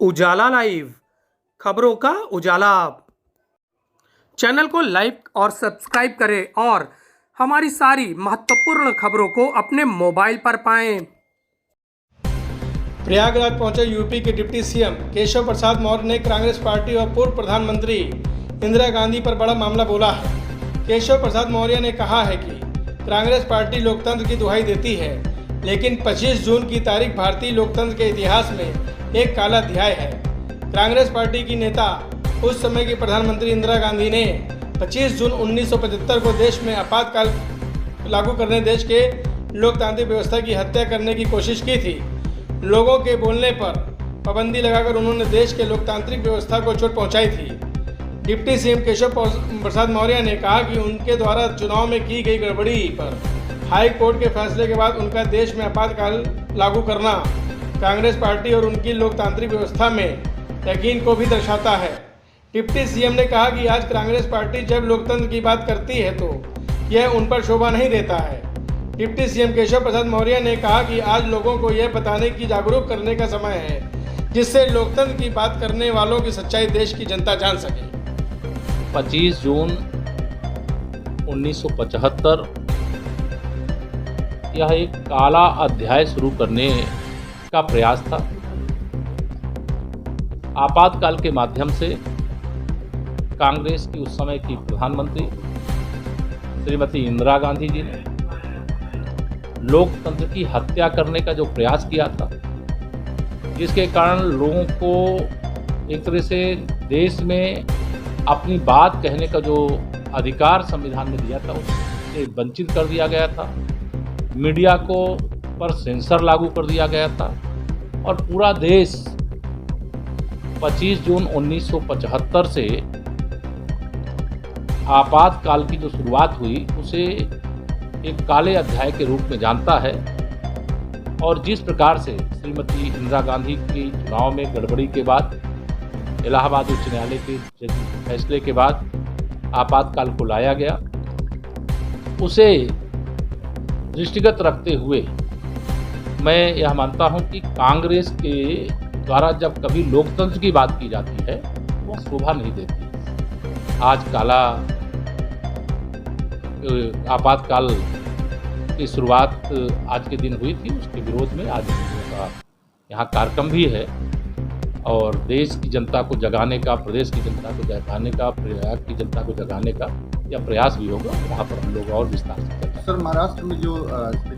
उजाला live खबरों का उजाला। Channel को लाइक और सब्सक्राइब करें और हमारी सारी महत्वपूर्ण खबरों को अपने मोबाइल पर पाएं। प्रयागराज पहुंचे यूपी के डिप्टी सीएम केशव प्रसाद मौर्य ने कांग्रेस पार्टी और पूर्व प्रधानमंत्री इंदिरा गांधी पर बड़ा मामला बोला है। केशव प्रसाद मौर्य ने कहा है कि कांग्रेस पार्टी लोकतंत्र की दुहाई देती है, लेकिन 25 जून की तारीख भारतीय लोकतंत्र के इतिहास में एक काला अध्याय है। कांग्रेस पार्टी की नेता उस समय की प्रधानमंत्री इंदिरा गांधी ने 25 जून 1975 को देश में आपातकाल लागू करने देश के लोकतांत्रिक व्यवस्था की हत्या करने की कोशिश की थी। लोगों के बोलने पर पाबंदी लगाकर उन्होंने देश के लोकतांत्रिक व्यवस्था को चोट पहुंचाई थी। डिप्टी सीएम केशव प्रसाद मौर्य ने कहा कि उनके द्वारा चुनाव में की गई गड़बड़ी पर हाई कोर्ट के फैसले के बाद उनका देश में आपातकाल लागू करना कांग्रेस पार्टी और उनकी लोकतांत्रिक व्यवस्था में यकीन को भी दर्शाता है। डिप्टी सीएम ने कहा कि आज कांग्रेस पार्टी जब लोकतंत्र की बात करती है तो यह उन पर शोभा नहीं देता है। डिप्टी सीएम केशव प्रसाद मौर्य ने कहा कि आज लोगों को यह बताने की जागरूक करने का समय है जिससे लोकतंत्र की बात करने वालों की सच्चाई देश की जनता जान सके। 25 जून 1975 यह एक काला अध्याय शुरू करने का प्रयास था। आपातकाल के माध्यम से कांग्रेस की उस समय की प्रधानमंत्री श्रीमती इंदिरा गांधी जी ने लोकतंत्र की हत्या करने का जो प्रयास किया था, जिसके कारण लोगों को एक तरह से देश में अपनी बात कहने का जो अधिकार संविधान ने दिया था उससे वंचित कर दिया गया था। मीडिया को पर सेंसर लागू कर दिया गया था और पूरा देश 25 जून 1975 से आपातकाल की जो शुरुआत हुई उसे एक काले अध्याय के रूप में जानता है। और जिस प्रकार से श्रीमती इंदिरा गांधी की चुनाव में गड़बड़ी के बाद इलाहाबाद उच्च न्यायालय के फैसले के बाद आपातकाल को लाया गया, उसे दृष्टिगत रखते हुए मैं यह मानता हूं कि कांग्रेस के द्वारा जब कभी लोकतंत्र की बात की जाती है वह शोभा नहीं देती। आज काला आपातकाल की शुरुआत आज के दिन हुई थी, उसके विरोध में आज का यहाँ कार्यक्रम भी है और देश की जनता को जगाने का, प्रदेश की जनता को जगाने का, प्रयाग की जनता को जगाने का यह प्रयास भी होगा। वहाँ पर हम लोग और विस्तार से सर, महाराष्ट्र में जो स्थिति